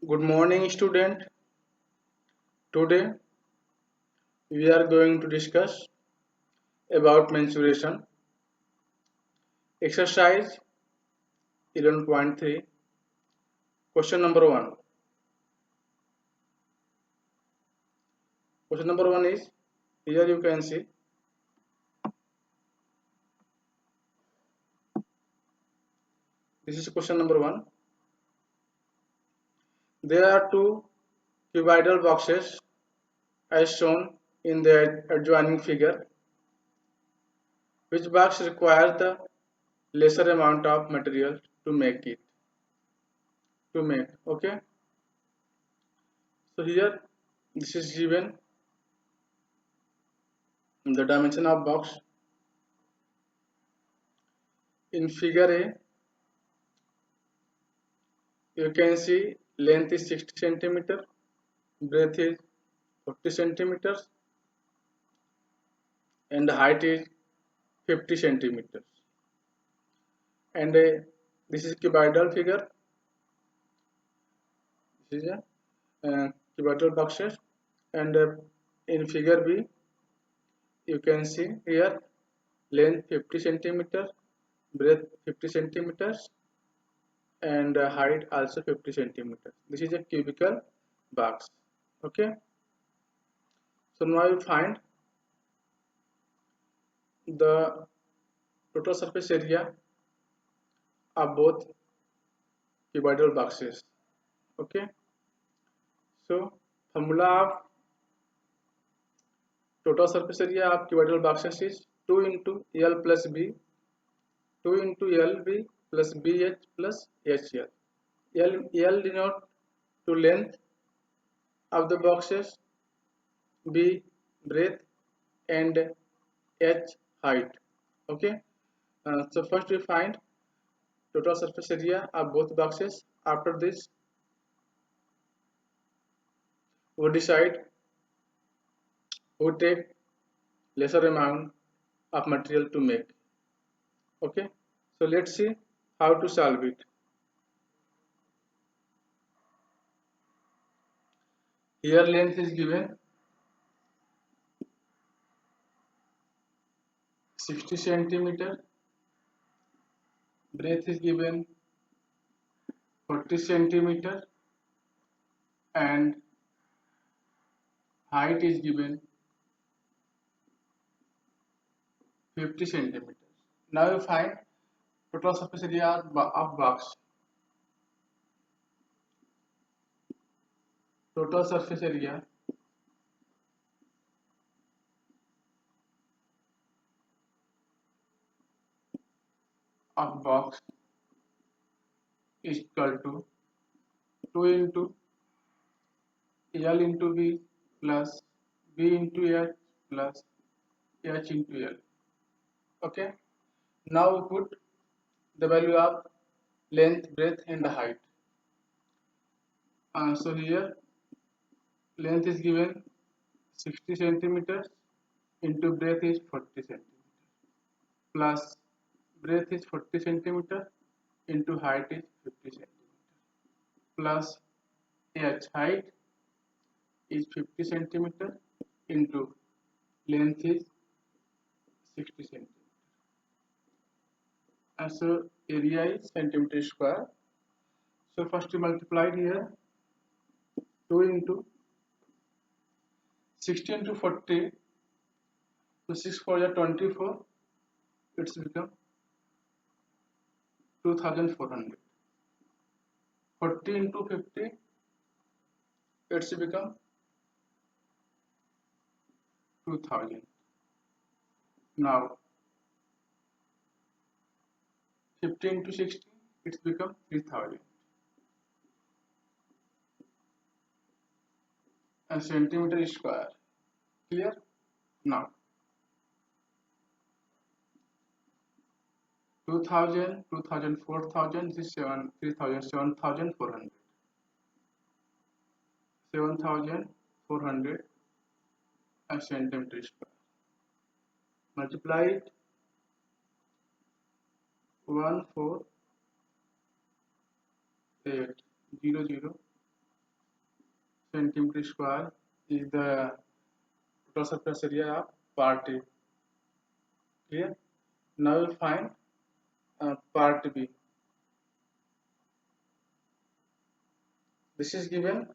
Good morning, student. Today we are going to discuss about mensuration. Exercise 11.3. Question number 1. Question number 1 is here you can see this is question number 1. There are two cuboidal boxes as shown in the adjoining figure. Which box requires the lesser amount of material to make it? Okay. So here this is given the dimension of box in figure A. You can see length is 60 centimeter, breadth is 40 centimeters, and the height is 50 centimeters. And this is cuboidal figure. This is a cuboidal boxes, and in figure B, you can see here length 50 centimeters, breadth 50 centimeters, and height also 50 centimeters. This is a cubical box. Okay. So now you find the total surface area of both cuboidal boxes. Okay. So formula of total surface area of cuboidal boxes is 2 into L plus B, 2 into LB plus BH plus HL. L denote to length of the boxes, B breadth, and H height. Okay. So first we find total surface area of both boxes. After this, we decide who take lesser amount of material to make. Okay. So let's see how to solve it. Here length is given 60 centimeter, breadth is given 40 centimeter, and height is given 50 centimeters. Now you find total surface area of box. Total surface area of box is equal to 2 into L into B plus B into H plus H into L. Okay. Now we put the value of length, breadth, and the height. So here length is given 60 centimeters into breadth is 40 centimeters plus breadth is 40 centimeters into height is 50 centimeters plus H height is 50 centimeters into length is 60 centimeters. And so area is centimeter square. So first we multiplied here 2 into 60 into 40. So 6 for the 24. It's become 2400. 40 into 50. It's become 2000. Now 50 into 60. It's become 3000. And centimeter square. Clear? Now 2000, 2000, 4000, this is 3000, 7400. 7400 and centimeter square. Multiply it 14800 centimeter square is the total surface area of part A. Clear? Now we find part B. This is given.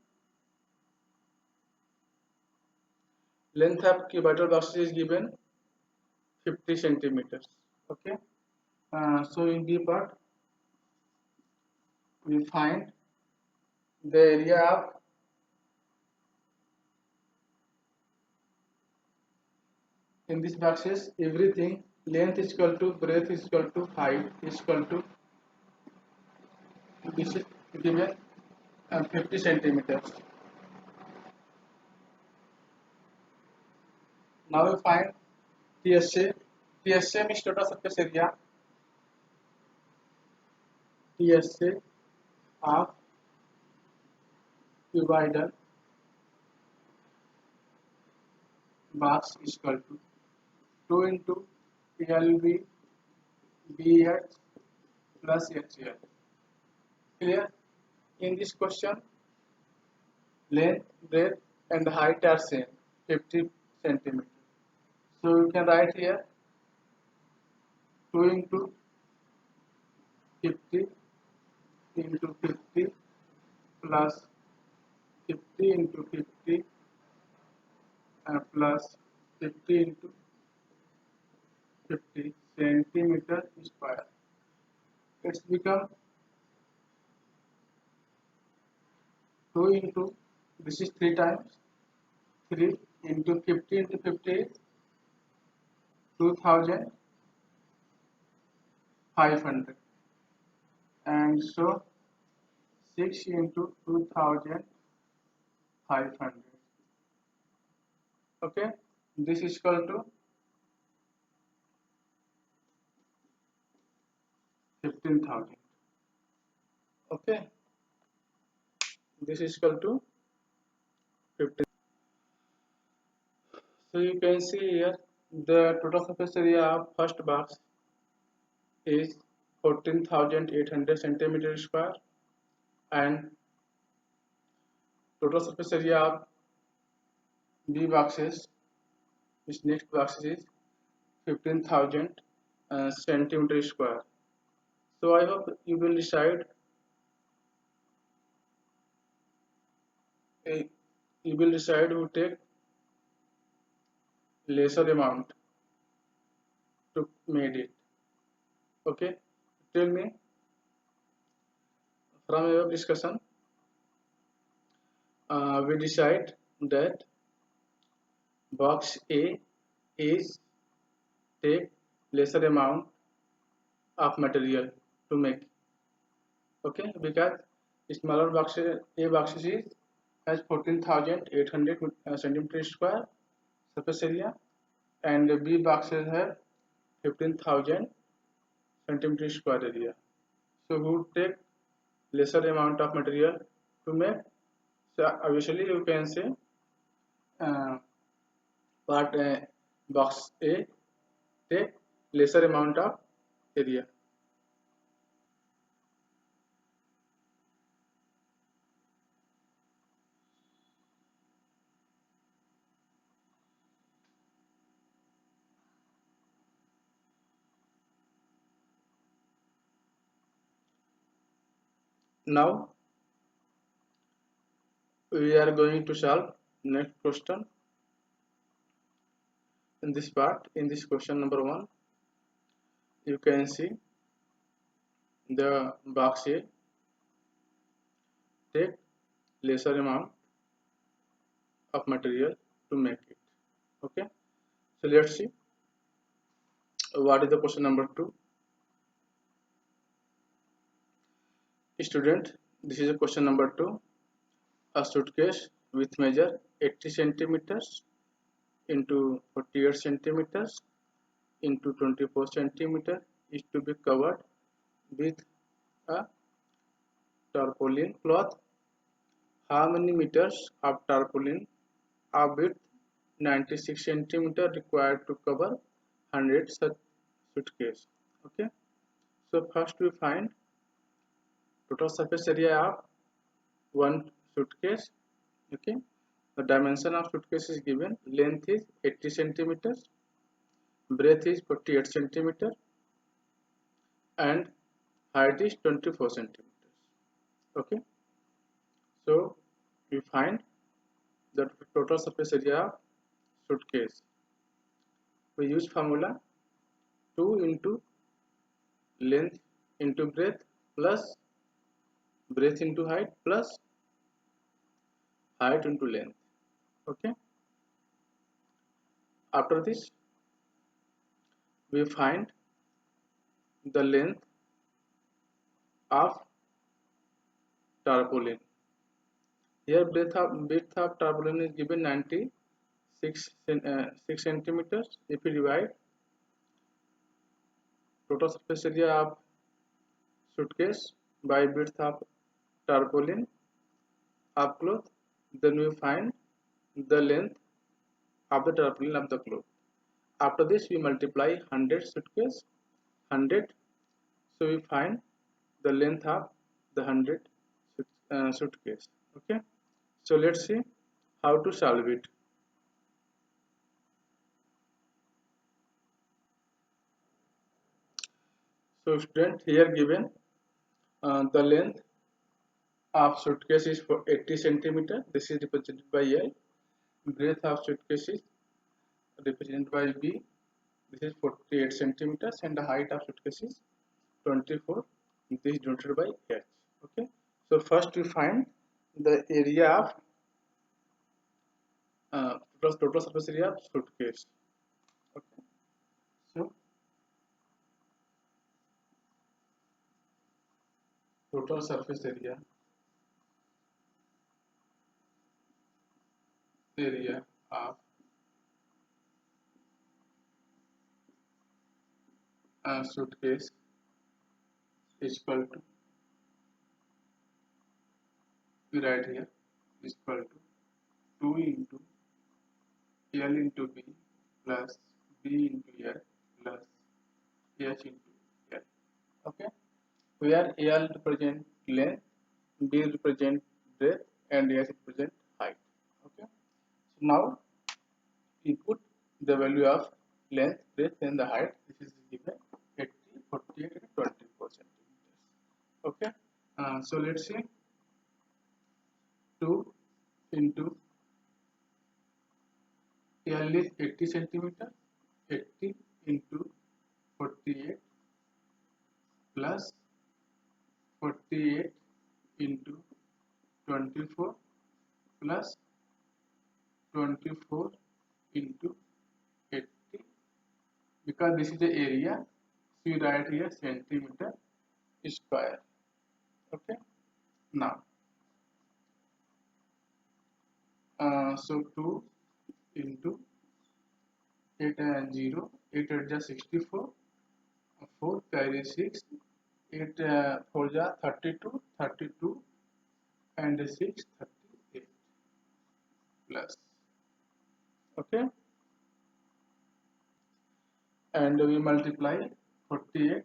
Length of cubital boxes is given 50 centimeters. Okay. So in B part, we find the area of in this boxes everything length is equal to breadth is equal to height is equal to this is given 50 centimeters. Now we find TSA. TSA means total surface area. TSA of cuboidal box is equal to 2 into LB BH plus HL. Clear? In this question, length, breadth, and height are same, 50 centimeters. So you can write here 2 into 50 into 50 plus 50 into 50 plus 50 into 50 centimeter square. It's become 2 into this is 3 times 3 into 50 into 50 is 2500 and so 6 into 2500. Okay, this is equal to 15,000. Okay, this is equal to 15. So you can see here the total surface area of first box is 14,800 centimeter square and total surface area of B boxes, which next box is 15,000 centimeter square. So I hope you will decide who take lesser amount to made it. Okay, tell me from your discussion. We decide that box A is take lesser amount of material to make. Okay, because smaller boxes A boxes is has 14,800 centimeter square surface area and B boxes have 15,000 centimeter square area. So who take lesser amount of material to make? So obviously you can say uh, part box A take lesser amount of area. Now we are going to solve next question. In this part, in this question number 1, you can see the box A take lesser amount of material to make it. Okay, so let's see what is the question number 2. Student, this is a question number 2. A suitcase with measure 80 centimeters into 48 centimeters into 24 centimeter is to be covered with a tarpaulin cloth. How many meters of tarpaulin of width 96 centimeter required to cover 100 such suitcase? Okay, so first we find total surface area of one suitcase. Okay, the dimension of suitcase is given. Length is 80 centimeters, breadth is 48 centimeters, and height is 24 centimeters. Okay, so we find the total surface area of suitcase. We use formula 2 into length into breadth plus breadth into height plus height into length. Okay, after this we find the length of tarpaulin. Here breadth of tarpaulin is given 6 centimeters. If we divide total surface area of suitcase by width of tarpaulin of cloth, then we find the length of the tarpaulin of the cloth. After this we multiply 100 suitcase 100, so we find the length of the 100 suitcase. Okay, so let's see how to solve it. So student, here given the length of suitcase is for 80 centimeter. This is represented by L. Breadth of suitcase is represented by B. This is 48 centimeters, and the height of suitcase is 24. This is denoted by H. Okay. So first we find the area of total surface area of suitcase. Okay. So total surface area of suitcase is equal to, we write here, is equal to 2 into L into B plus B into L plus H into L. Okay, where L represent length, B represent breadth, and H represent height. Okay, so now we put the value of length, breadth, and the height. This is given 80, 48, and 24 centimeters. Okay, so let's see 2 into L is 80 centimeter, 80 into 48 plus 48 into 24 plus 24 into 80, because this is the area, so we write here centimeter square. Okay, now so 2 into 8 and 0, 8 8 is 64, 4 carry 6, 8 4 is 32, 32 and 6 38 plus. Okay, and we multiply 48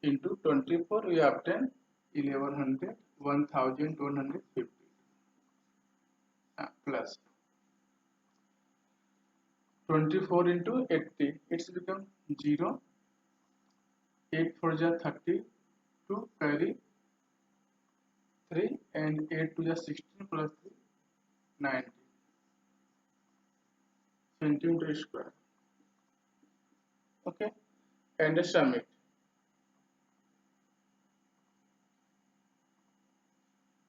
into 24, we obtain 1100, 1250 plus 24 into 80, it's become 0, 8 4 is 32, carry 3 and 8 2 is 16 plus 3 90 centimeter square. Okay, and sum it.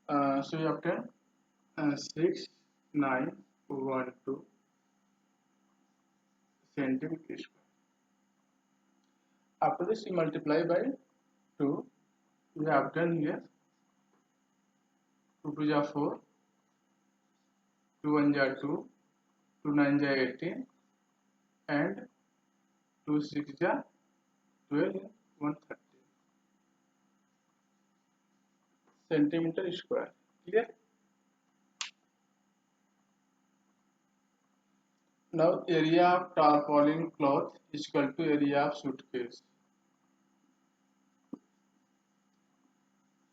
So you obtain 6912 centimeter square. After this, you multiply by 2. We have done here 2 2 is 4, 2 1 is 2, 2 9 is 18, and 2 6 is 12, 130 centimeter square. Clear? Now area of tarpaulin cloth is equal to area of suitcase.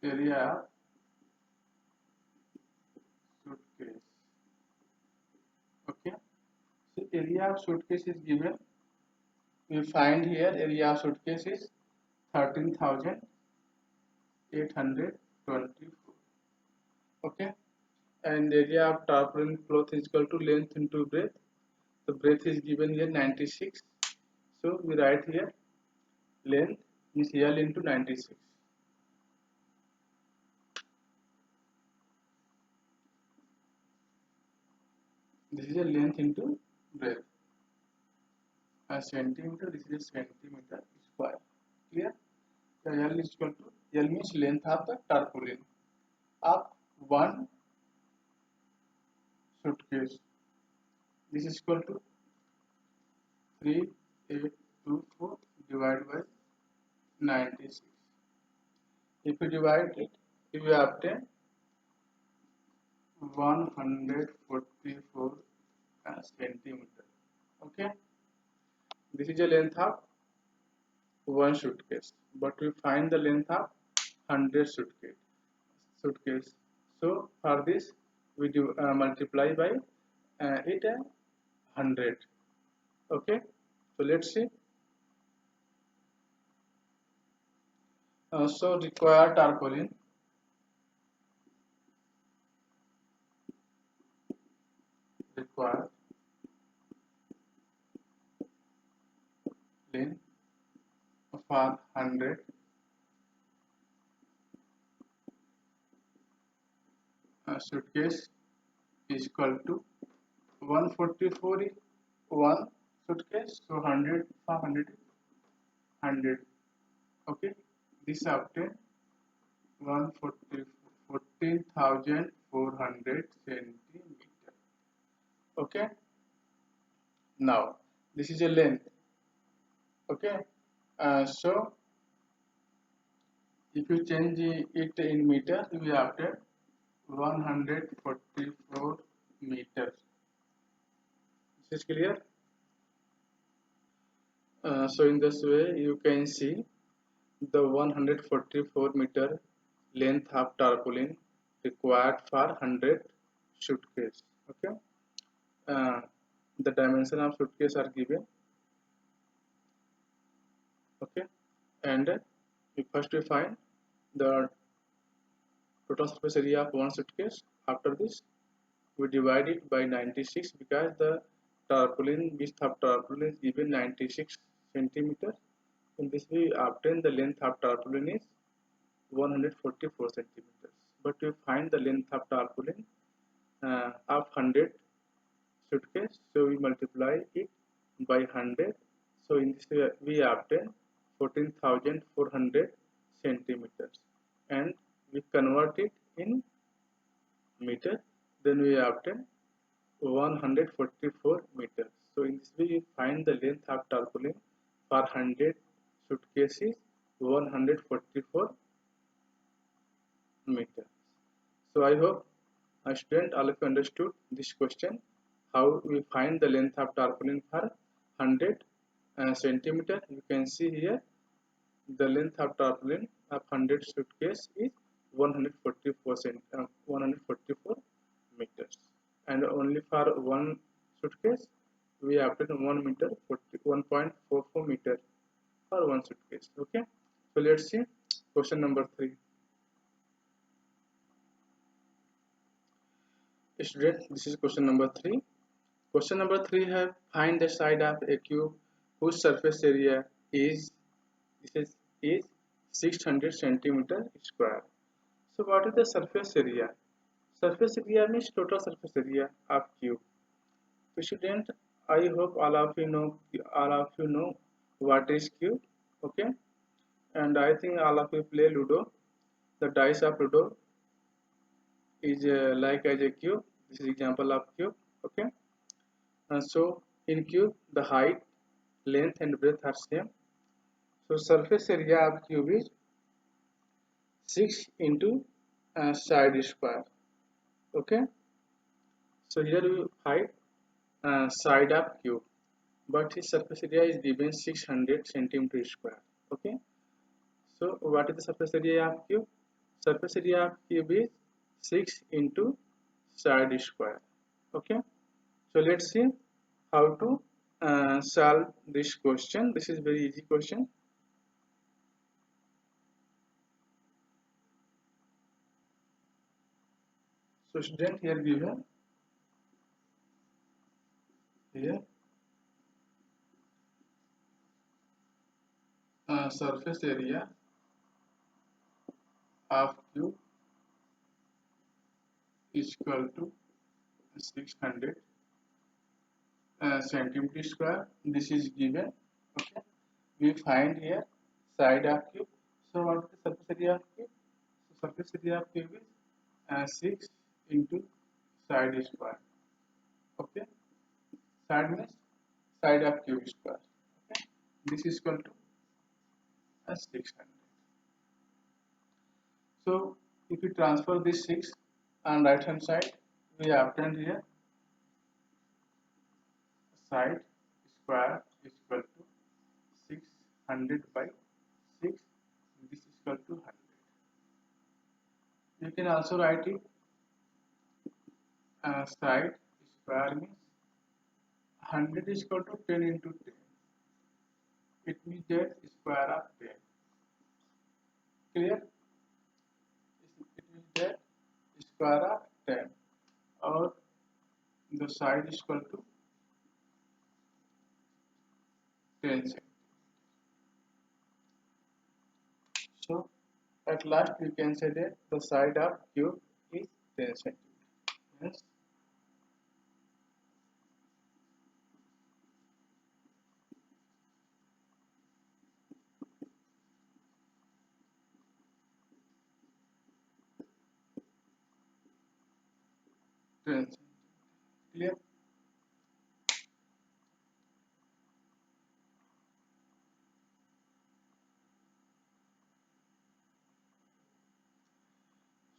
Area of suitcase area of suitcase is given. We find here area of suitcase is 13,824. Okay, and area of tarpaulin cloth is equal to length into breadth. The breadth is given here 96. So we write here length is L into 96. This is a length into breadth. A centimeter, this is a centimeter square. Clear? The L is equal to L means length of the tarpaulin of one suitcase. This is equal to 3824 divided by 96. If you divide it, you will obtain 144 centimeter. Okay, this is the length of one suitcase, but we find the length of 100 suitcase. So for this we do multiply by it 100. Okay, so let's see. So required tarpaulin required length for 100 suitcase is equal to 144 is one suitcase, so 100 for 100. Okay, this obtain 14,400 centimeter. Okay, now this is a length. Okay, so if you change it in meter, we obtain 144 meters. This is clear. So in this way you can see the 144 meter length of tarpaulin required for 100 suitcase. Okay, the dimension of suitcase are given. Okay, and we first we find the total surface area of one suitcase. After this we divide it by 96 because the tarpaulin width of tarpaulin is given 96 centimeters. In this we obtain the length of tarpaulin is 144 centimeters, but we find the length of tarpaulin of 100 suitcase, so we multiply it by 100. So in this way we obtain 14,400 centimeters, and we convert it in meter, then we obtain 144 meters. So in this way we find the length of tarpaulin for 100 suitcases 144 meters. So I hope student all of you understood this question, how we find the length of tarpaulin for 100 centimeter. You can see here the length of tarpaulin of 100 suitcase is 144 meters, and only for one suitcase we obtain 1 meter 1.44 meter for one suitcase. Okay, so let's see question number 3. Student, this is question number 3. Question number 3 have find the side of a cube whose surface area is 600 centimeter square. So what is the surface area? Surface area means total surface area of cube. So student, I hope all of you know what is cube. Okay, and I think all of you play Ludo. The dice of Ludo is like as a cube. This is example of cube. Okay, and so in cube the height, length and breadth are same. So surface area of cube is 6 into side square. Okay, so here we height side of cube, but his surface area is given 600 centimeter square. Okay, so what is the surface area of cube? Surface area of cube is 6 into side square. Okay, so let's see how to solve this question. This is very easy question. So student, here given here surface area of cube is equal to 600 centimeter square. This is given. Okay, we find here side of cube. So what is the surface area of cube? So surface area of cube is 6 into side square. Okay, side means side of cube square. Okay, this is equal to 600. So if we transfer this 6 on right hand side, we obtain here side square is equal to 600 by 6. This is equal to 100. You can also write it side square means 100 is equal to 10 into 10. It means that square of 10. Clear? It means that square of 10, or the side is equal to 10 centimeters. So at last we can say that the side of cube is 10 centimeters. Yes. Clear?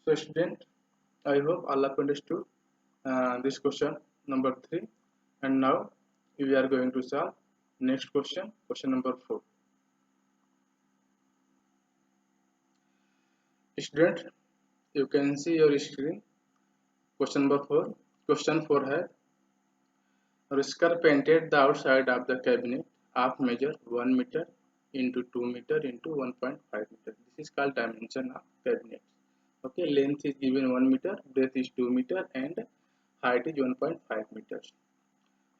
So student, I hope all have understood this question number 3, and now we are going to solve next question, question number 4. Student, you can see your screen. Question number 4. Question 4 है Risker painted the outside of the cabinet of measure 1 meter into 2 meter into 1.5 meter. This is called dimension of cabinet. Okay, length is given 1 meter, breadth is 2 meter, and height is 1.5 meters.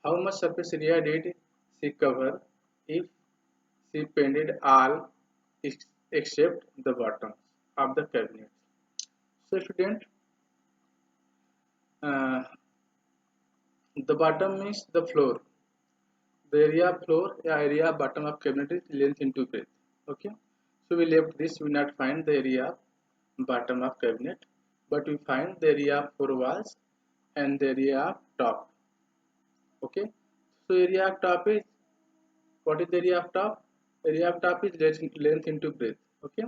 How much surface area did she cover if she painted all except the bottom of the cabinet? So student, uh, the bottom means the floor. The area floor, area bottom of cabinet is length into breadth. Okay, so we left this. We not find the area bottom of cabinet, but we find the area of four walls and the area of top. Okay, so area of top is, what is the area of top? Area of top is length into breadth. Okay,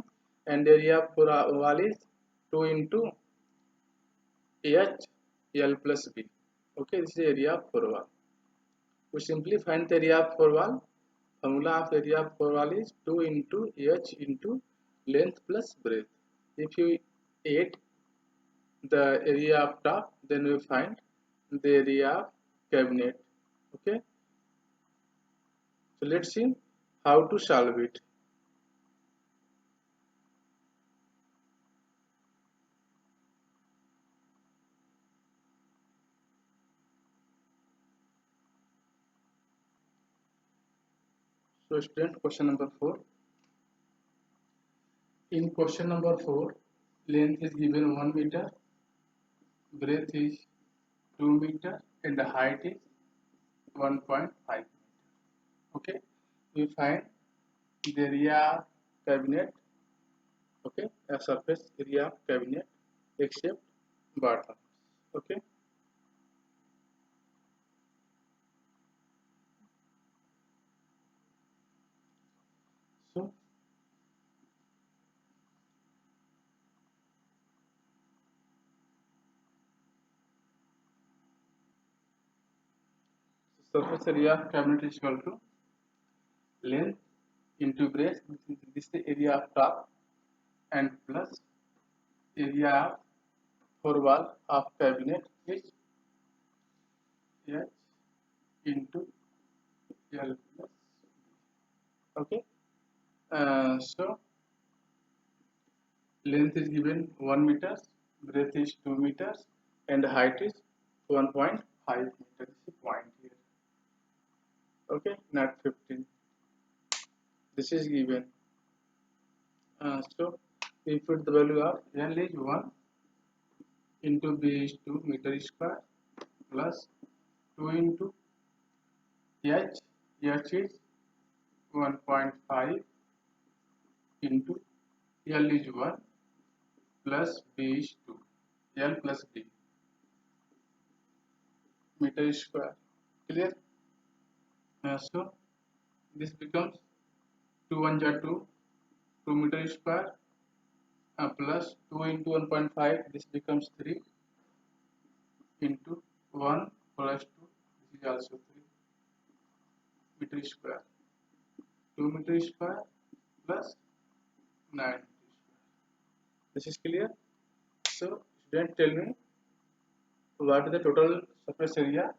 and the area of four wall is 2 into h l plus b. Okay, this is area of four wall. We simply find the area of four wall. Formula of area of four wall is 2 into h into length plus breadth. If you add the area of top, then we find the area of cabinet. Okay, so let's see how to solve it. So student, question number 4. In question number 4, length is given 1 meter, breadth is 2 meter, and the height is 1.5 meter. Okay, we find the area of cabinet. Okay, a surface area of cabinet except bottom. Okay, so surface area of cabinet is equal to length into breadth. This is the area of top, and plus area of four wall of cabinet is h into L plus. Okay. So length is given 1 meters, breadth is 2 meters, and height is 1.5 meters. This is point here. Okay, not 15. This is given. So we put the value of L is 1 into B is 2 meter square plus 2 into H. H is 1.5 into L is 1 plus B is 2. L plus B meter square. Clear? So this becomes 2 1 are 2, 2 meter square plus 2 into 1.5, this becomes 3 into 1 plus 2, this is also 3 meter square. 2 meter square plus 9 meter square. This is clear? So student, tell me what is the total surface area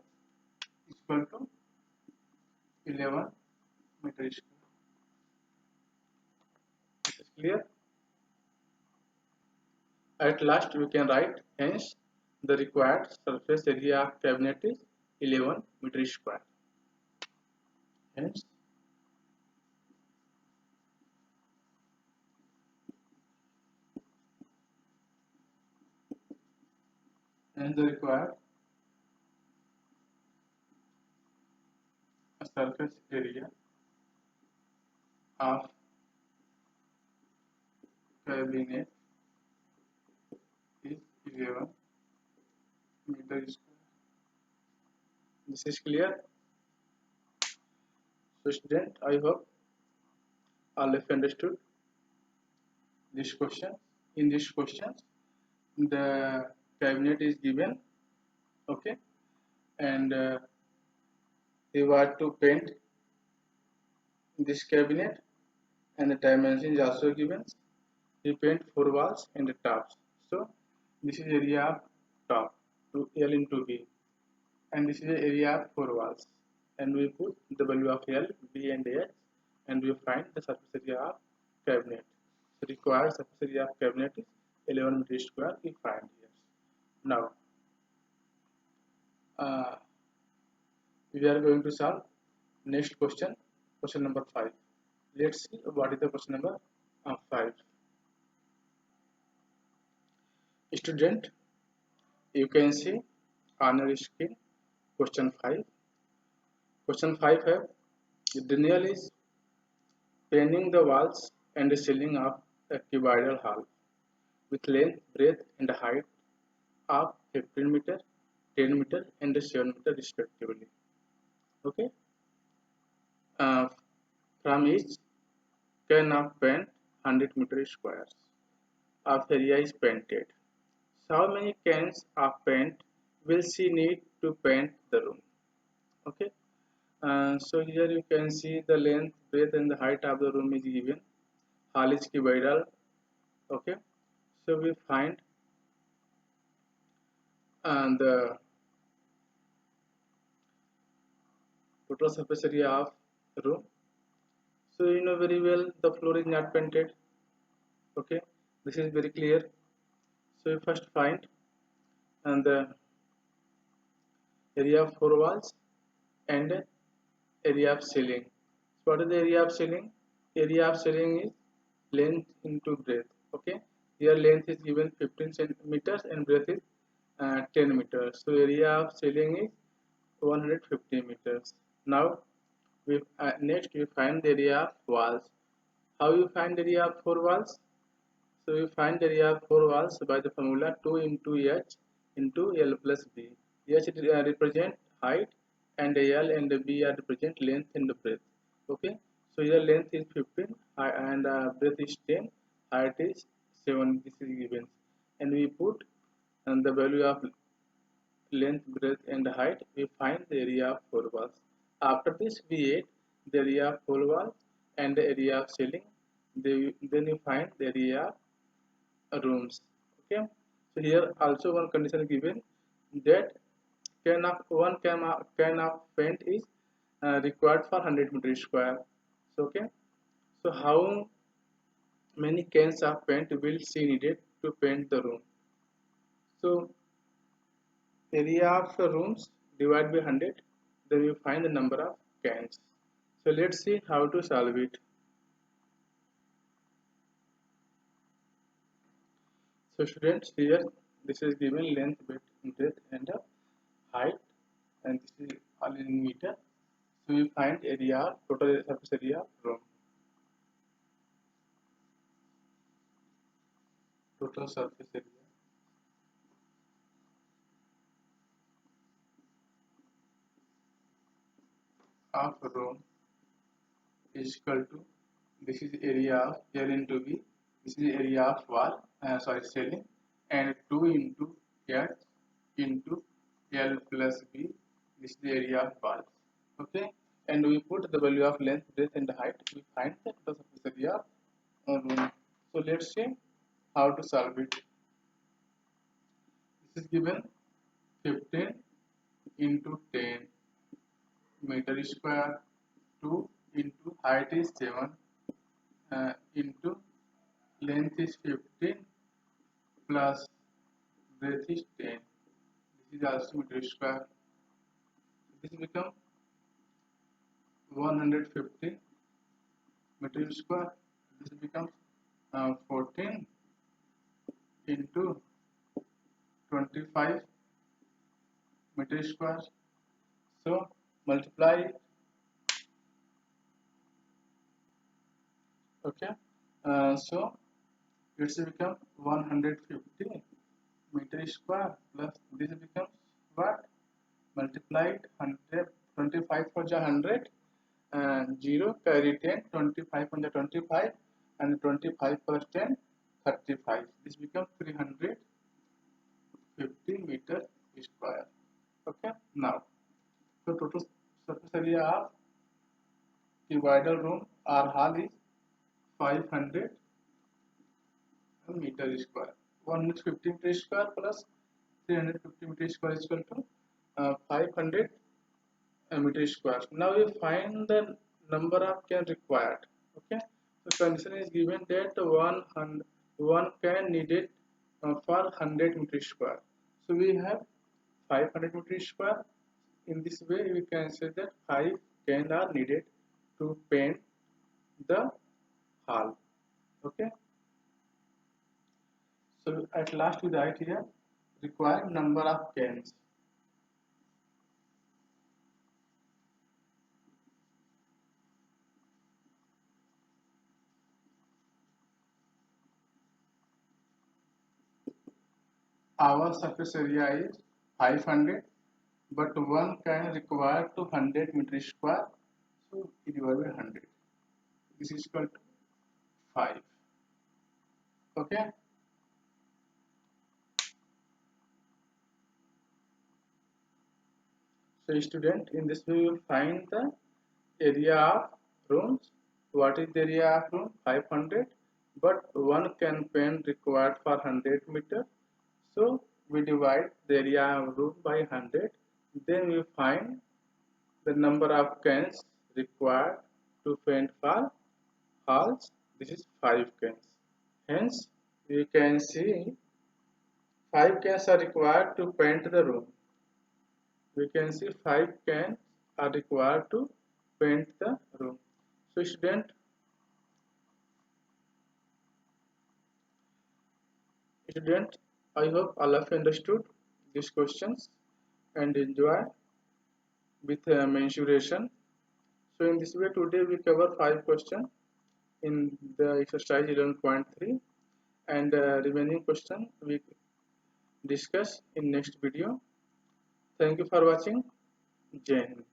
equal to 11 meter square. This is clear? At last we can write, hence the required surface area of cabinet is 11 meter square. Hence the required surface area of cabinet is 11 meter square. This is clear? So student, I hope all of you understood this question. In this question, the cabinet is given, okay, and you have to paint this cabinet, and the dimension is also given. We paint 4 walls and the tops. So this is area of top to L into B, and this is the area of 4 walls, and we put the value of L, B and H, and we find the surface area of cabinet. So required surface area of cabinet is 11 meter square. We find here. Now we are going to solve next question, question number 5. Let's see what is the question number 5. Student, you can see on your screen question 5. Question 5 have Daniel is painting the walls and the ceiling of a cuboidal hall with length, breadth, and height of 15 meter, 10 meter, and 7 meter respectively. Okay. Uh, from each can of paint 100 meter squares of area is painted. So how many cans of paint will she need to paint the room? Okay. So here you can see the length, breadth, and the height of the room is given. Hall is cuboidal. Okay. So we find the total surface area of room. So you know very well the floor is not painted. Okay. This is very clear. So we first find the area of 4 walls and area of ceiling. So what is the area of ceiling? Area of ceiling is length into breadth. Okay, here length is given 15 centimeters and breadth is 10 meters. So area of ceiling is 150 meters. Now we next we find the area of walls. How you find the area of 4 walls? So we find the area of 4 walls by the formula 2 into H into L plus B. H represent height and L and B are represent length and breadth. Okay. So here length is 15 and breadth is 10, height is 7. This is given, and we put and the value of length, breadth, and height. We find the area of 4 walls. After this, we add the area of 4 walls and the area of ceiling. Then you find the area of rooms. Okay. So here also one condition given that can of paint is required for 100 meter square. So, okay, so how many cans of paint will she needed to paint the room? So area of the rooms divided by 100, then you find the number of cans. So let's see how to solve it. So students, here this is given length, width and height, and this is all in meter. So we find area, total surface area of room. Total surface area of room is equal to, this is area of L into B, this is area of wall, ceiling, and 2 into H into L plus B, this is the area of wall. Okay, and we put the value of length, breadth, and height. We find the total surface area of room. So let's see how to solve it. This is given 15 into 10 meter square, 2 into height is 7 into length is 15 plus breadth is 10. This is also meter square. This becomes 150 meter square. This becomes 14 into 25 meter square. So multiply it. Okay. So it's become 150 meter square plus this becomes what? Multiplied 100, 25 for the 100 and 0 carry 10, 25 on the 25 and 25 plus 10, 35. This becomes 350 meter square. Okay. Now, so total surface area of divider room or hall is 500 meter square. 150 meter square plus 350 meter square is equal to 500 meter square. Now we find the number of can required. Okay, so condition is given that one can needed for 100 meter square. So we have 500 meter square. In this way, we can say that 5 can are needed to paint the hall. Okay. So at last we write here required number of cans. Our surface area is 500, but one can require to 100 meter square. So it divided by 100. This is equal to 5. Okay. So student, in this way you will find the area of rooms. What is the area of room? 500, but one can pen required for 100 meter. So we divide the area of room by 100. Then we find the number of cans required to paint for halls. This is 5 cans. Hence, we can see 5 cans are required to paint the room. We can see 5 cans are required to paint the room. So student, I hope all of you understood these questions and enjoy with mensuration. So in this way today we cover 5 questions in the exercise 11.3 and remaining question we discuss in next video. Thank you for watching. Jai Hind.